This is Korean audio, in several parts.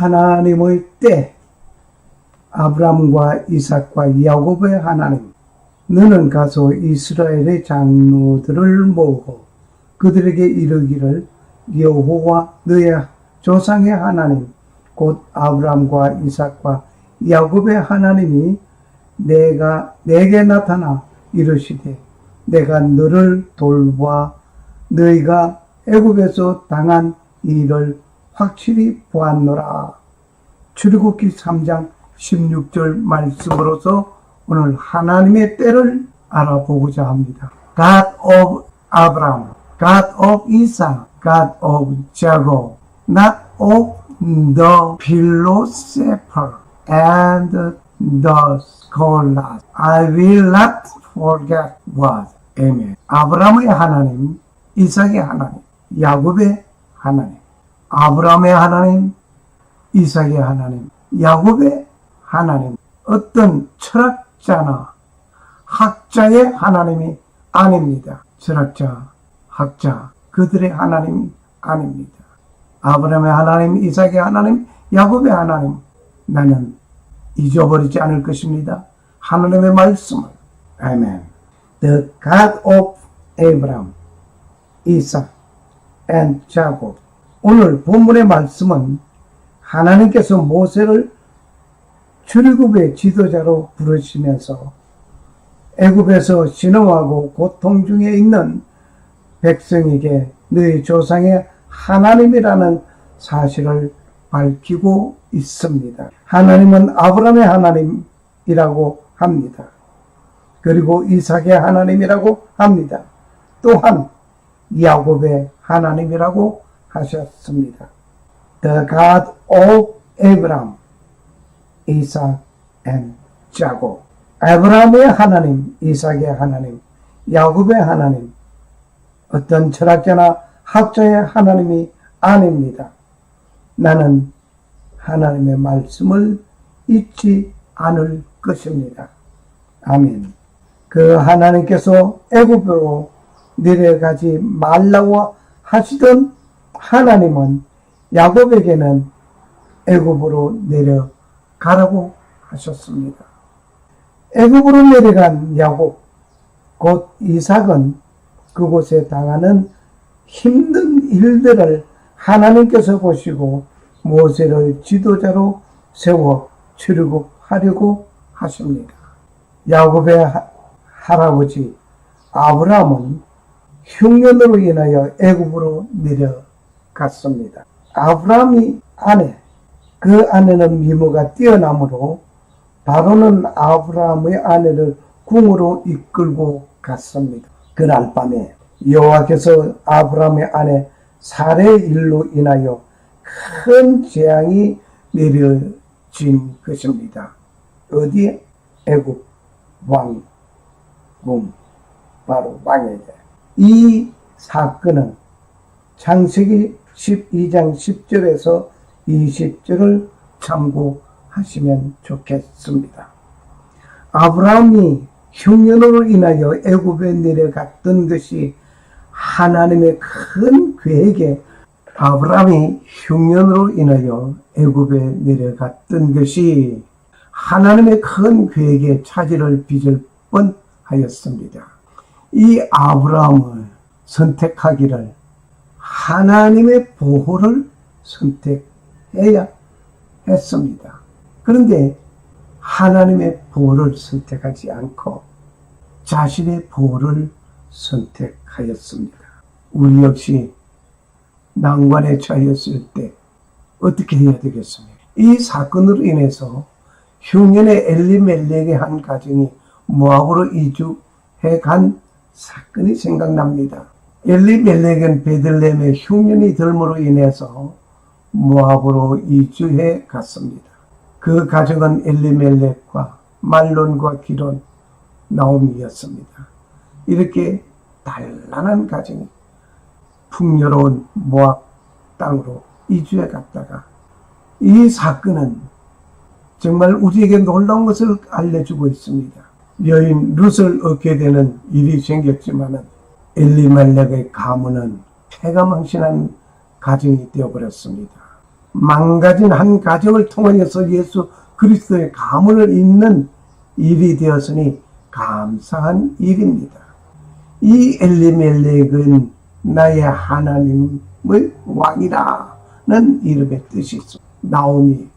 하나님의 때, 아브라함과 이삭과 야곱의 하나님, 너는 가서 이스라엘의 장로들을 모으고 그들에게 이르기를 여호와 너의 조상의 하나님 곧 아브라함과 이삭과 야곱의 하나님이 내게 나타나 이르시되 내가 너를 돌보아 너희가 애굽에서 당한 일을 확실히 보았노라. 출애굽기 3장 16절 말씀으로서 오늘 하나님의 때를 알아보고자 합니다. God of Abraham, God of Isaac, God of Jacob, not of the philosopher and the scholars. I will not forget what. Amen. 아브라함의 하나님, 이삭의 하나님, 야곱의 하나님, 아브라함의 하나님, 이삭의 하나님, 야곱의 하나님, 어떤 철학자나 학자의 하나님이 아닙니다. 철학자, 학자, 그들의 하나님이 아닙니다. 아브라함의 하나님, 이삭의 하나님, 야곱의 하나님, 나는 잊어버리지 않을 것입니다. 하나님의 말씀을. 아멘. The God of Abraham, Isaac, and Jacob. 오늘 본문의 말씀은 하나님께서 모세를 출애굽의 지도자로 부르시면서 애굽에서 신음하고 고통 중에 있는 백성에게 너희 조상의 하나님이라는 사실을 밝히고 있습니다. 하나님은 아브라함의 하나님이라고 합니다. 그리고 이삭의 하나님이라고 합니다. 또한 야곱의 하나님이라고 하셨습니다. The God of Abraham, Isaac and Jacob. 아브라함의 하나님, 이삭의 하나님, 야곱의 하나님, 어떤 철학자나 학자의 하나님이 아닙니다. 나는 하나님의 말씀을 잊지 않을 것입니다. 아멘. 그 하나님께서 애굽으로 내려가지 말라고 하시던 하나님은 야곱에게는 애굽으로 내려가라고 하셨습니다. 애굽으로 내려간 야곱, 곧 이삭은 그곳에 당하는 힘든 일들을 하나님께서 보시고 모세를 지도자로 세워 출애굽하려고 하십니다. 야곱의 할아버지 아브라함은 흉년으로 인하여 애굽으로 내려갔습니다. 아브라함이 아내, 그 아내는 미모가 뛰어나므로 바로는 아브라함의 아내를 궁으로 이끌고 갔습니다. 그날 밤에 여호와께서 아브라함의 아내 사레의 일로 인하여 큰 재앙이 내려진 것입니다. 어디에? 애굽 왕궁, 바로 왕에게. 이 사건은 창세기 12장 10절에서 20절을 참고하시면 좋겠습니다. 아브라함이 흉년으로 인하여 애굽에 내려갔던 것이 하나님의 큰 계획에 아브라함이 흉년으로 인하여 애굽에 내려갔던 것이 하나님의 큰 계획에 차질을 빚을 뻔하였습니다. 이 아브라함을 선택하기를 하나님의 보호를 선택해야 했습니다. 그런데 하나님의 보호를 선택하지 않고 자신의 보호를 선택하였습니다. 우리 역시 난관에 처하였을 때 어떻게 해야 되겠습니까? 이 사건으로 인해서 흉년의 엘리멜렉의 한 가정이 모압으로 이주해 간 사건이 생각납니다. 엘리멜렉은 베들레헴의 흉년이 덜므로 인해서 모압으로 이주해 갔습니다. 그 가정은 엘리멜렉과 말론과 기론, 나오미였습니다. 이렇게 단란한 가정이 풍요로운 모압 땅으로 이주해 갔다가 이 사건은 정말 우리에게 놀라운 것을 알려주고 있습니다. 여인 룻을 얻게 되는 일이 생겼지만은 엘리멜렉의 가문은 패가 망신한 가정이 되어버렸습니다. 망가진 한 가정을 통하여서 예수 그리스도의 가문을 잇는 일이 되었으니 감사한 일입니다. 이 엘리멜렉은 나의 하나님의 왕이라는 이름의 뜻이 있습니다. 나오미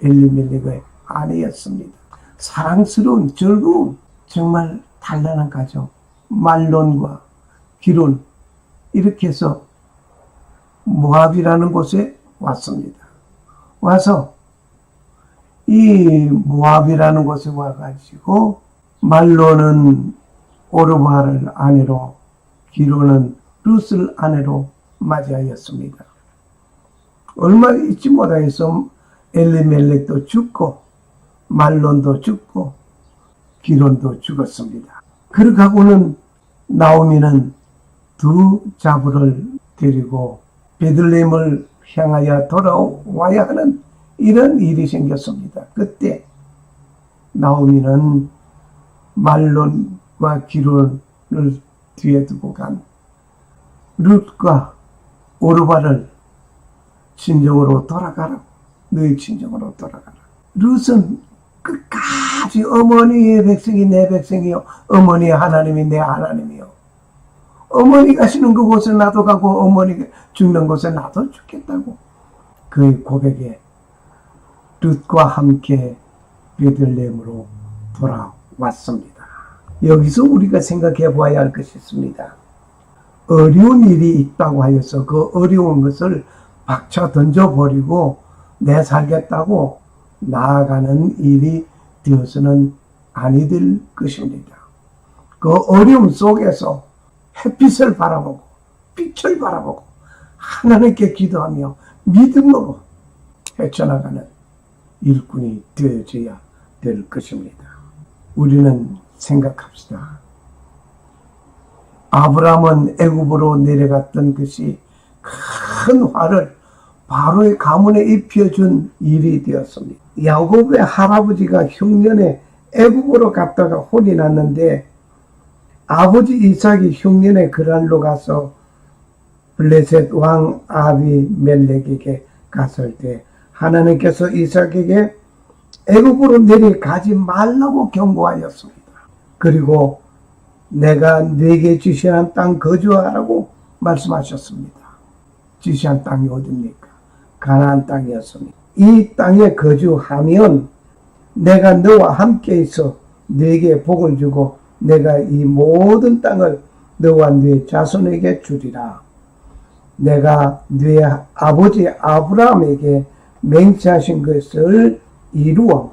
엘리멜렉의 아내였습니다. 사랑스러운 즐거운 정말 단란한 가정, 말론과 기론 이렇게 해서 모압이라는 곳에 왔습니다. 와서 이 모압이라는 곳에 와가지고 말론은 오르바를 아내로 기론은 룻을 아내로 맞이하였습니다. 얼마 있지 못하여서 엘리멜렉도 죽고 말론도 죽고 기론도 죽었습니다. 그러고는 나오미는 두 자부를 데리고 베들레헴을 향하여 돌아와야 하는 이런 일이 생겼습니다. 그때 나오미는 말론과 기론을 뒤에 두고 간 룻과 오르바를 친정으로 돌아가라. 너희 친정으로 돌아가라. 룻은 끝까지 어머니의 백성이 내 백성이요, 어머니의 하나님이 내 하나님이요, 어머니 가시는 그곳에 나도 가고 어머니가 죽는 곳에 나도 죽겠다고 그 고백에 룻과 함께 베들레헴으로 돌아왔습니다. 여기서 우리가 생각해 보아야 할 것이 있습니다. 어려운 일이 있다고 하여서 그 어려운 것을 박차 던져버리고 내 살겠다고 나아가는 일이 되어서는 아니 될 것입니다. 그 어려움 속에서 햇빛을 바라보고 빛을 바라보고 하나님께 기도하며 믿음으로 헤쳐나가는 일꾼이 되어져야 될 것입니다. 우리는 생각합시다. 아브라함은 애굽으로 내려갔던 것이 큰 화를 바로의 가문에 입혀준 일이 되었습니다. 야곱의 할아버지가 흉년에 애굽으로 갔다가 혼이 났는데 아버지 이삭이 흉년에 그랄로 가서 블레셋 왕 아비멜렉에게 갔을 때 하나님께서 이삭에게 애굽으로 내려가지 말라고 경고하였습니다. 그리고 내가 네게 지시한 땅 거주하라고 말씀하셨습니다. 지시한 땅이 어디입니까? 가나안 땅이었습니다. 이 땅에 거주하면 내가 너와 함께 있어 네게 복을 주고 내가 이 모든 땅을 너와 네 자손에게 주리라. 내가 네 아버지 아브라함에게 맹세하신 것을 이루어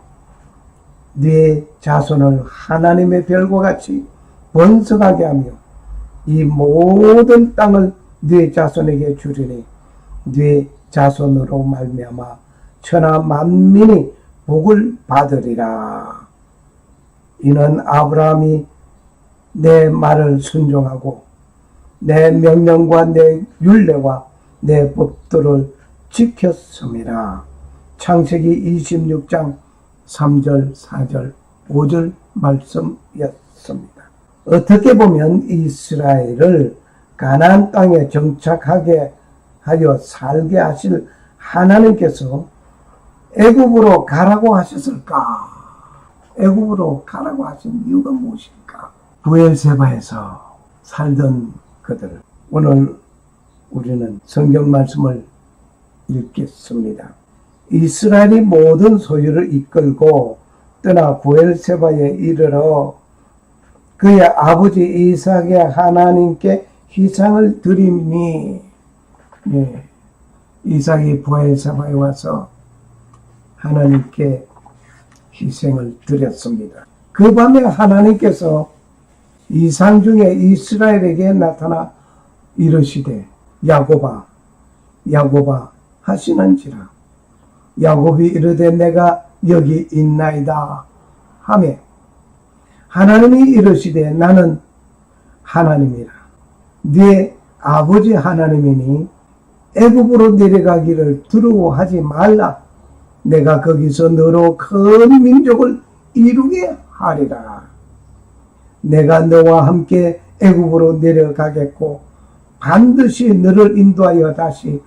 네 자손을 하나님의 별과 같이 번성하게 하며 이 모든 땅을 네 자손에게 주리니 네 자손으로 말미암아 천하 만민이 복을 받으리라. 이는 아브라함이 내 말을 순종하고 내 명령과 내 율례와 내 법도를 지켰음이라. 창세기 26장 3절, 4절, 5절 말씀이었습니다. 어떻게 보면 이스라엘을 가나안 땅에 정착하게 하여 살게 하실 하나님께서 애굽으로 가라고 하셨을까? 애굽으로 가라고 하신 이유가 무엇일까? 부엘세바에서 살던 그들. 오늘 우리는 성경 말씀을 읽겠습니다. 이스라엘이 모든 소유를 이끌고 떠나 부엘세바에 이르러 그의 아버지 이삭의 하나님께 희생을 드리니, 이삭이 부엘세바에 와서 하나님께 희생을 드렸습니다. 그 밤에 하나님께서 이상 중에 이스라엘에게 나타나 이르시되 야곱아 야곱아 하시는지라. 야곱이 이르되 내가 여기 있나이다 하며 하나님이 이르시되 나는 하나님이라. 네 아버지 하나님이니 애굽으로 내려가기를 두려워하지 말라. 내가 거기서 너로 큰 민족을 이루게 하리라. 내가 너와 함께 애굽으로 내려가겠고 반드시 너를 인도하여 다시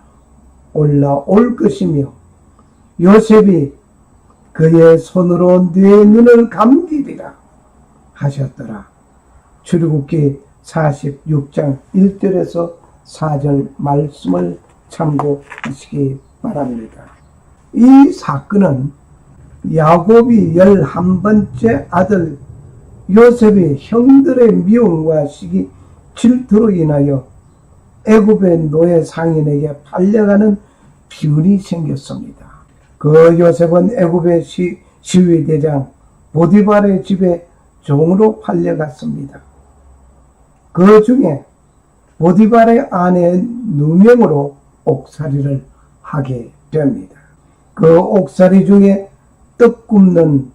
올라올 것이며 요셉이 그의 손으로 네 눈을 감기리라 하셨더라. 출애굽기 46장 1절에서 4절 말씀을 참고하시기 바랍니다. 이 사건은 야곱이 11번째 아들 요셉의 형들의 미움과 시기 질투로 인하여 애굽의 노예 상인에게 팔려가는 비운이 생겼습니다. 그 요셉은 애굽의 시위대장 보디발의 집에 종으로 팔려갔습니다. 그 중에 보디발의 아내의 누명으로 옥살이를 하게 됩니다. 그 옥살이 중에 떡 굽는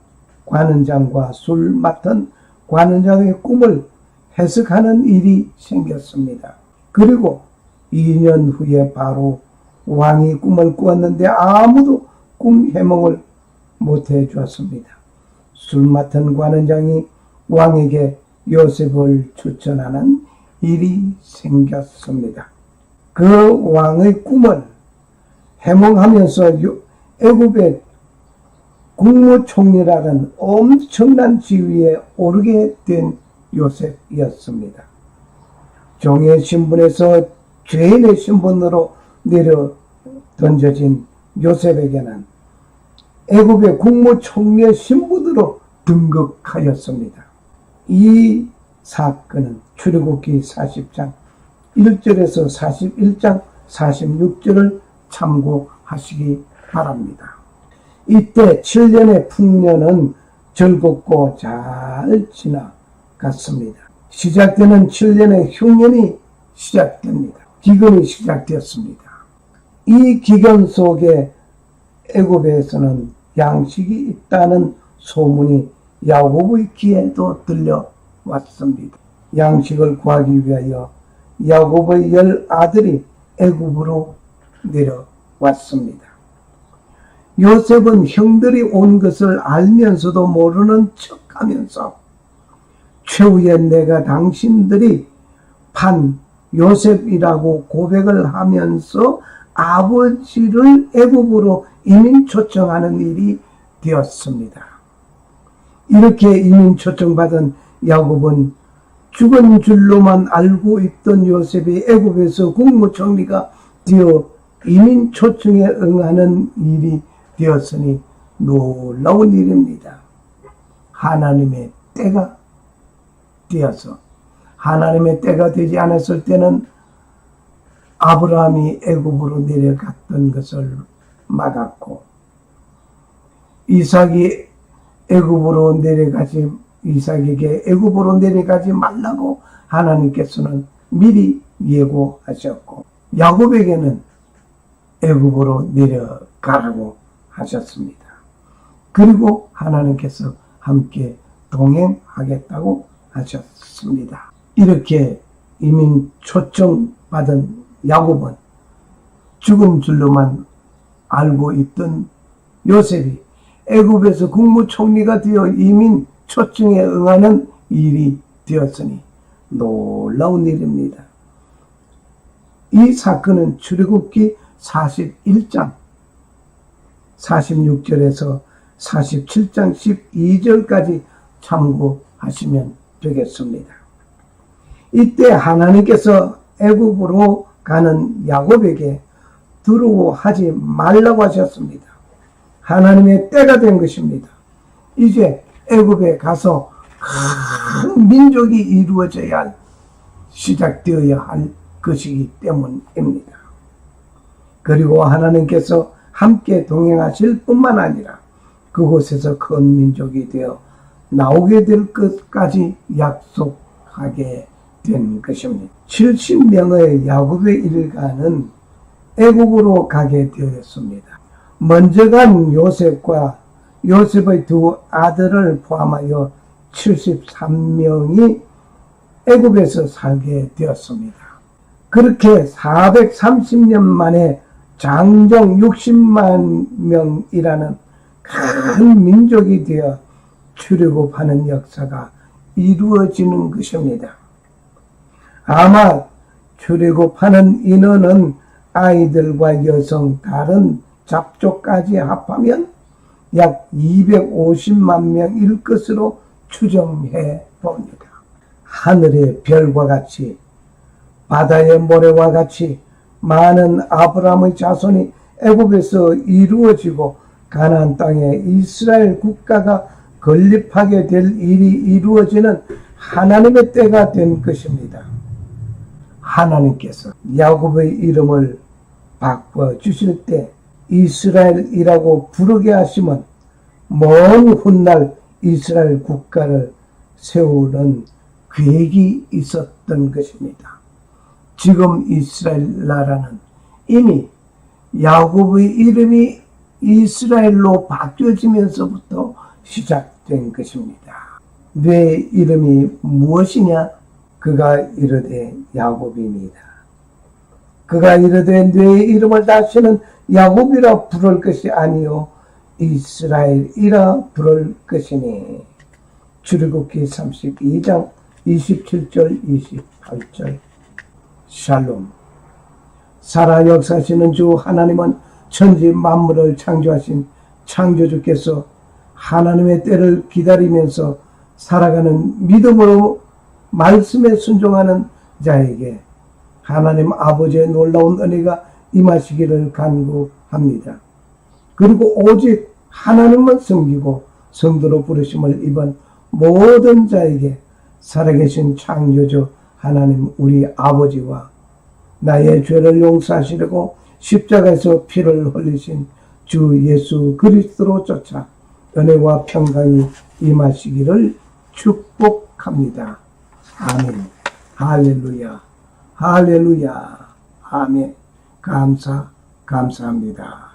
관원장과 술 맡은 관원장의 꿈을 해석하는 일이 생겼습니다. 그리고 2년 후에 바로 왕이 꿈을 꾸었는데 아무도 꿈 해몽을 못해 주었습니다. 술 맡은 관원장이 왕에게 요셉을 추천하는 일이 생겼습니다. 그 왕의 꿈을 해몽하면서 애굽의 국무총리라는 엄청난 지위에 오르게 된 요셉이었습니다. 종의 신분에서 죄인의 신분으로 내려 던져진 요셉에게는 애굽의 국무총리의 신분으로 등극하였습니다. 이 사건은 출애굽기 40장 1절에서 41장 46절을 참고하시기 바랍니다. 이때 7년의 풍년은 즐겁고 잘 지나갔습니다. 시작되는 7년의 흉년이 시작됩니다. 기근이 시작되었습니다. 이 기근 속에 애굽에서는 양식이 있다는 소문이 야곱의 귀에도 들려왔습니다. 양식을 구하기 위하여 야곱의 10아들이 애굽으로 내려왔습니다. 요셉은 형들이 온 것을 알면서도 모르는 척하면서 최후에 내가 당신들이 판 요셉이라고 고백을 하면서 아버지를 애굽으로 이민 초청하는 일이 되었습니다. 이렇게 이민 초청받은 야곱은 죽은 줄로만 알고 있던 요셉이 애굽에서 국무총리가 되어 이민 초청에 응하는 일이 되었으니 놀라운 일입니다. 하나님의 때가 되어서 하나님의 때가 되지 않았을 때는 아브라함이 애굽으로 내려갔던 것을 막았고 이삭에게 애굽으로 내려가지 말라고 하나님께서는 미리 예고하셨고 야곱에게는 애굽으로 내려가라고 하셨습니다. 그리고 하나님께서 함께 동행하겠다고 하셨습니다. 이렇게 이민 초청받은 야곱은 죽은 줄로만 알고 있던 요셉이 애굽에서 국무총리가 되어 이민 초청에 응하는 일이 되었으니 놀라운 일입니다. 이 사건은 출애굽기 41장 46절에서 47장 12절까지 참고하시면 되겠습니다. 이때 하나님께서 애굽으로 가는 야곱에게 두려워하지 말라고 하셨습니다. 하나님의 때가 된 것입니다. 이제 애굽에 가서 큰 민족이 이루어져야 시작되어야 할 것이기 때문입니다. 그리고 하나님께서 함께 동행하실 뿐만 아니라 그곳에서 큰 민족이 되어 나오게 될 것까지 약속하게 된 것입니다. 70명의 야곱의 일가는 애굽으로 가게 되었습니다. 먼저 간 요셉과 요셉의 두 아들을 포함하여 73명이 애굽에서 살게 되었습니다. 그렇게 430년 만에 장정 60만 명이라는 큰 민족이 되어 출애굽하는 역사가 이루어지는 것입니다. 아마 출애굽하는 인원은 아이들과 여성, 다른 잡초까지 합하면 약 250만 명일 것으로 추정해 봅니다. 하늘의 별과 같이 바다의 모래와 같이 많은 아브라함의 자손이 애굽에서 이루어지고 가나안 땅에 이스라엘 국가가 건립하게 될 일이 이루어지는 하나님의 때가 된 것입니다. 하나님께서 야곱의 이름을 바꿔 주실 때 이스라엘이라고 부르게 하시면 먼 훗날 이스라엘 국가를 세우는 계획이 있었던 것입니다. 지금 이스라엘 나라는 이미 야곱의 이름이 이스라엘로 바뀌어지면서부터 시작된 것입니다. 내 이름이 무엇이냐? 그가 이르되 야곱입니다. 그가 이르되 내 이름을 다시는 야곱이라 부를 것이 아니요 이스라엘이라 부를 것이니. 출애굽기 32장 27절 28절. 샬롬. 살아 역사하시는 주 하나님은 천지 만물을 창조하신 창조주께서 하나님의 때를 기다리면서 살아가는 믿음으로 말씀에 순종하는 자에게 하나님 아버지의 놀라운 은혜가 임하시기를 간구합니다. 그리고 오직 하나님만 섬기고 성도로 부르심을 입은 모든 자에게 살아계신 창조주 하나님 우리 아버지와 나의 죄를 용서하시려고 십자가에서 피를 흘리신 주 예수 그리스도로 쫓아 은혜와 평강이 임하시기를 축복합니다. 아멘. 할렐루야. 할렐루야. 아멘. 감사합니다.